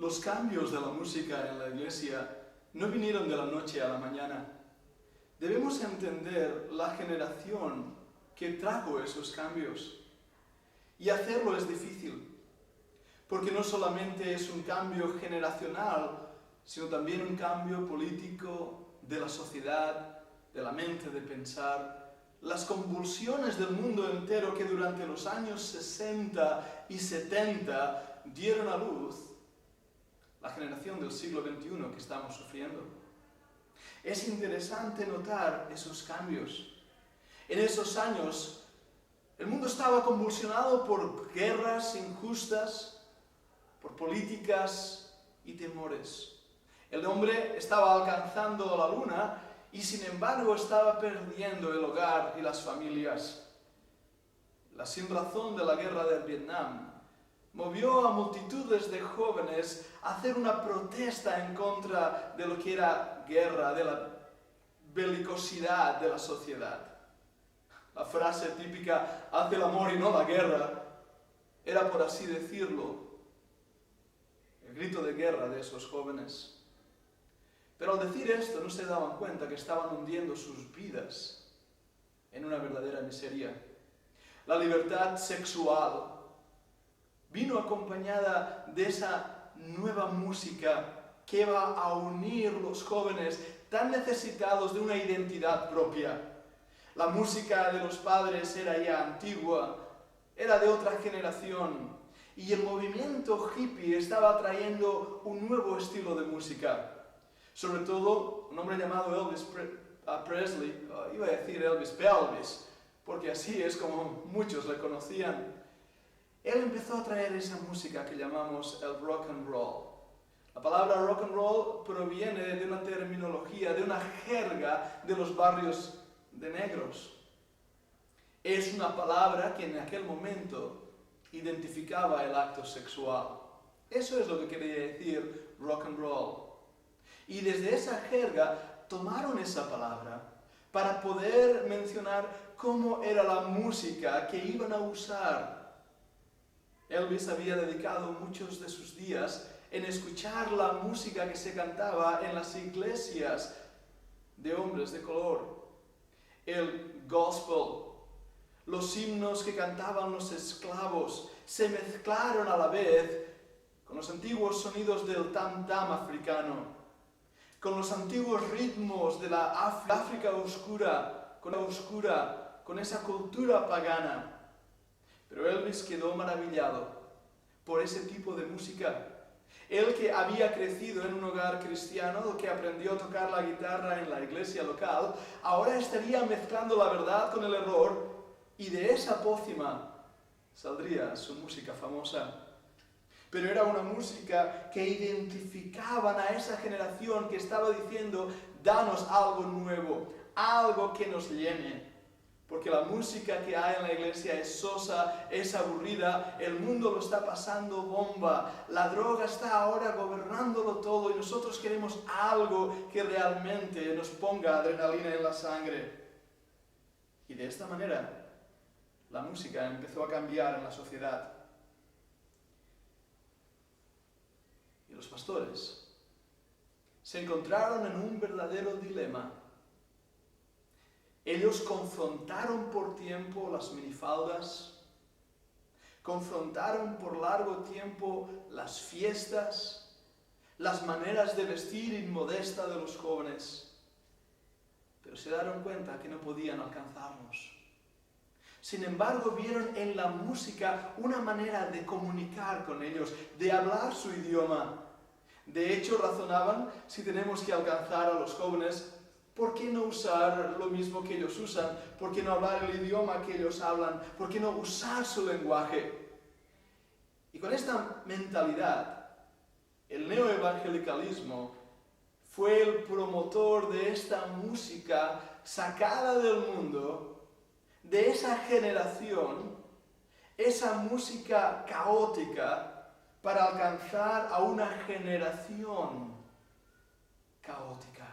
Los cambios de la música en la iglesia no vinieron de la noche a la mañana. Debemos entender la generación que trajo esos cambios. Y hacerlo es difícil, porque no solamente es un cambio generacional, sino también un cambio político de la sociedad, de la mente, de pensar. Las convulsiones del mundo entero que durante los años 60 y 70 dieron a luz la generación del siglo XXI que estamos sufriendo. Es interesante notar esos cambios. En esos años, el mundo estaba convulsionado por guerras injustas, por políticas y temores. El hombre estaba alcanzando la luna y sin embargo estaba perdiendo el hogar y las familias. La sinrazón de la guerra de Vietnam movió a multitudes de jóvenes a hacer una protesta en contra de lo que era guerra, de la belicosidad de la sociedad. La frase típica, haz el amor y no la guerra, era, por así decirlo, el grito de guerra de esos jóvenes. Pero al decir esto no se daban cuenta que estaban hundiendo sus vidas en una verdadera miseria. La libertad sexual vino acompañada de esa nueva música que va a unir los jóvenes tan necesitados de una identidad propia. La música de los padres era ya antigua, era de otra generación, y el movimiento hippie estaba trayendo un nuevo estilo de música. Sobre todo, un hombre llamado Elvis Presley, iba a decir Elvis Pelvis, porque así es como muchos le conocían. Él empezó a traer esa música que llamamos el rock and roll. La palabra rock and roll proviene de una terminología, de una jerga de los barrios de negros. Es una palabra que en aquel momento identificaba el acto sexual. Eso es lo que quería decir rock and roll. Y desde esa jerga tomaron esa palabra para poder mencionar cómo era la música que iban a usar. Elvis había dedicado muchos de sus días en escuchar la música que se cantaba en las iglesias de hombres de color. El gospel, los himnos que cantaban los esclavos, se mezclaron a la vez con los antiguos sonidos del tam-tam africano, con los antiguos ritmos de la África oscura, con esa cultura pagana. Pero Elvis quedó maravillado por ese tipo de música. Él que había crecido en un hogar cristiano, que aprendió a tocar la guitarra en la iglesia local, ahora estaría mezclando la verdad con el error, y de esa pócima saldría su música famosa. Pero era una música que identificaban a esa generación que estaba diciendo, danos algo nuevo, algo que nos llene. Porque la música que hay en la iglesia es sosa, es aburrida, el mundo lo está pasando bomba, la droga está ahora gobernándolo todo y nosotros queremos algo que realmente nos ponga adrenalina en la sangre. Y de esta manera, la música empezó a cambiar en la sociedad. Y los pastores se encontraron en un verdadero dilema. Ellos confrontaron por tiempo las minifaldas, confrontaron por largo tiempo las fiestas, las maneras de vestir inmodesta de los jóvenes, pero se dieron cuenta que no podían alcanzarlos. Sin embargo, vieron en la música una manera de comunicar con ellos, de hablar su idioma. De hecho, razonaban, si tenemos que alcanzar a los jóvenes, ¿por qué no usar lo mismo que ellos usan? ¿Por qué no hablar el idioma que ellos hablan? ¿Por qué no usar su lenguaje? Y con esta mentalidad, el neoevangelicalismo fue el promotor de esta música sacada del mundo, de esa generación, esa música caótica, para alcanzar a una generación caótica.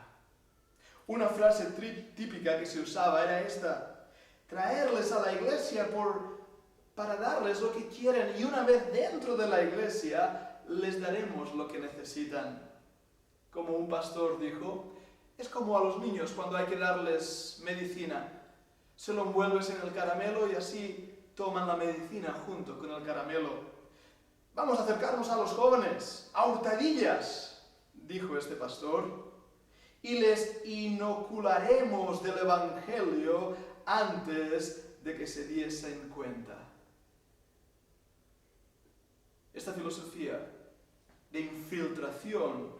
Una frase típica que se usaba era esta: traerles a la iglesia para darles lo que quieren, y una vez dentro de la iglesia, les daremos lo que necesitan. Como un pastor dijo, es como a los niños cuando hay que darles medicina. Se lo envuelves en el caramelo y así toman la medicina junto con el caramelo. Vamos a acercarnos a los jóvenes, a hurtadillas, dijo este pastor, y les inocularemos del Evangelio antes de que se diesen cuenta. Esta filosofía de infiltración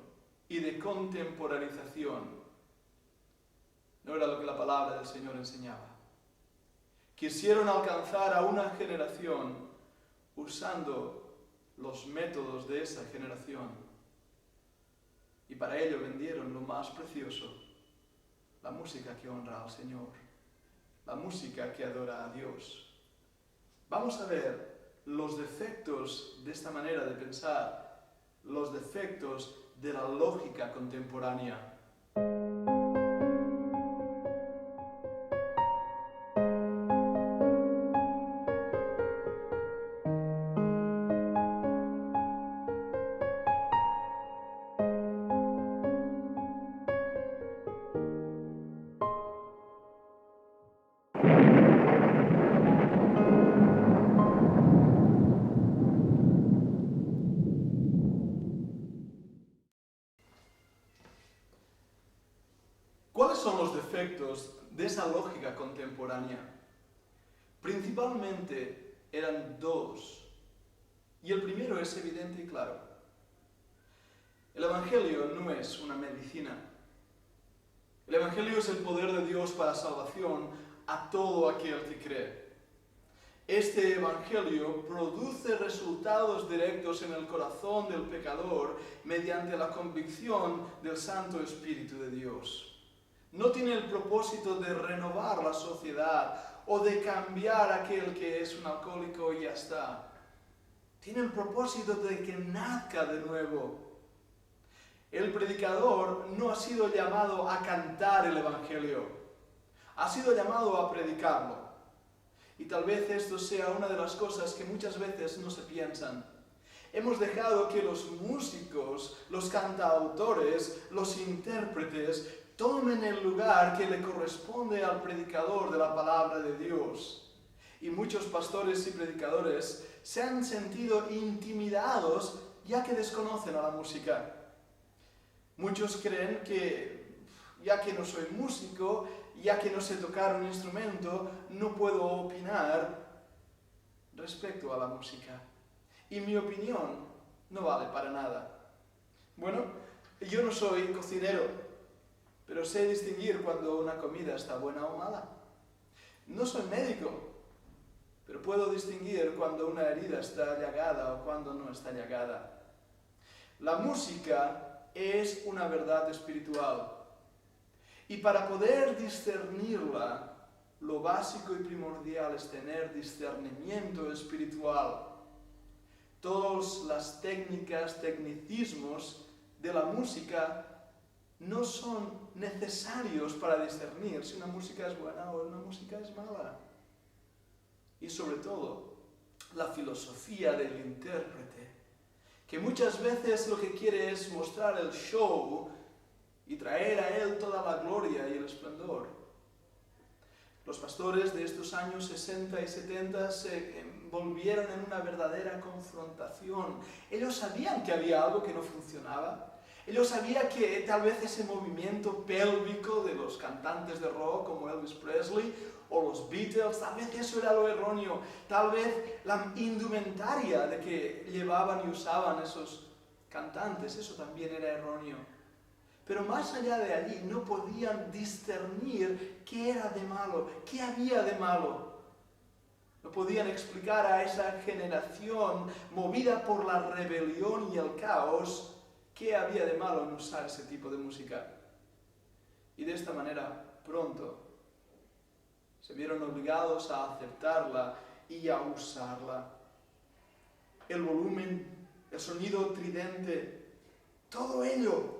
y de contemporanización no era lo que la palabra del Señor enseñaba. Quisieron alcanzar a una generación usando los métodos de esa generación. Y para ello vendieron lo más precioso, la música que honra al Señor, la música que adora a Dios. Vamos a ver los defectos de esta manera de pensar, los defectos de la lógica contemporánea. ¿Cuáles son los defectos de esa lógica contemporánea? Principalmente eran dos, y el primero es evidente y claro. El Evangelio no es una medicina. El Evangelio es el poder de Dios para salvación a todo aquel que cree. Este Evangelio produce resultados directos en el corazón del pecador mediante la convicción del Santo Espíritu de Dios. No tiene el propósito de renovar la sociedad o de cambiar a aquel que es un alcohólico y ya está. Tiene el propósito de que nazca de nuevo. El predicador no ha sido llamado a cantar el Evangelio, ha sido llamado a predicarlo. Y tal vez esto sea una de las cosas que muchas veces no se piensan. Hemos dejado que los músicos, los cantautores, los intérpretes tomen el lugar que le corresponde al predicador de la palabra de Dios. Y muchos pastores y predicadores se han sentido intimidados ya que desconocen a la música. Muchos creen que, ya que no soy músico, ya que no sé tocar un instrumento, no puedo opinar respecto a la música. Y mi opinión no vale para nada. Bueno, yo no soy cocinero, pero sé distinguir cuando una comida está buena o mala. No soy médico, pero puedo distinguir cuando una herida está llagada o cuando no está llagada. La música es una verdad espiritual. Y para poder discernirla, lo básico y primordial es tener discernimiento espiritual. Todas las técnicas, tecnicismos de la música no son necesarios para discernir si una música es buena o una música es mala. Y sobre todo, la filosofía del intérprete, que muchas veces lo que quiere es mostrar el show y traer a él toda la gloria y el esplendor. Los pastores de estos años 60 y 70 se envolvieron en una verdadera confrontación. Ellos sabían que había algo que no funcionaba. Ellos sabían que tal vez ese movimiento pélvico de los cantantes de rock como Elvis Presley o los Beatles, tal vez eso era lo erróneo. Tal vez la indumentaria de que llevaban y usaban esos cantantes, eso también era erróneo. Pero más allá de allí no podían discernir qué era de malo, qué había de malo. No podían explicar a esa generación movida por la rebelión y el caos qué había de malo en usar ese tipo de música. Y de esta manera, pronto, se vieron obligados a aceptarla y a usarla. El volumen, el sonido tridente, todo ello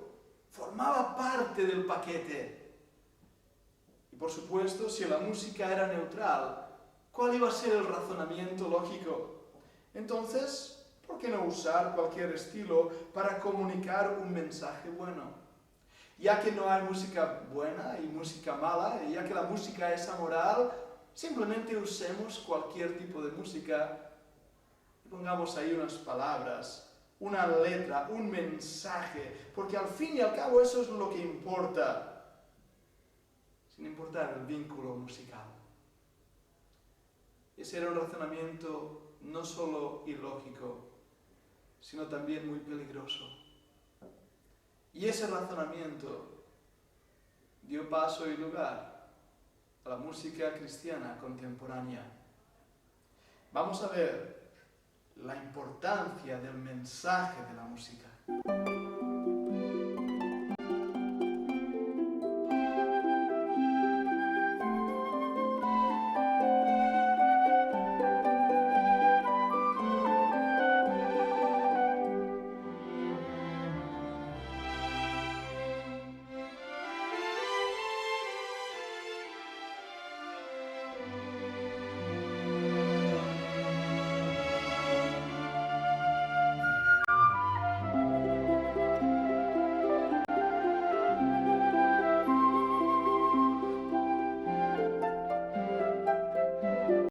formaba parte del paquete. Y por supuesto, si la música era neutral, ¿cuál iba a ser el razonamiento lógico? Entonces, ¿Por qué no usar cualquier estilo para comunicar un mensaje bueno? Ya que no hay música buena y música mala, y ya que la música es amoral, simplemente usemos cualquier tipo de música y pongamos ahí unas palabras, una letra, un mensaje, porque al fin y al cabo eso es lo que importa, sin importar el vínculo musical. Ese era un razonamiento no solo ilógico, sino también muy peligroso. Y ese razonamiento dio paso y lugar a la música cristiana contemporánea. Vamos a ver la importancia del mensaje de la música.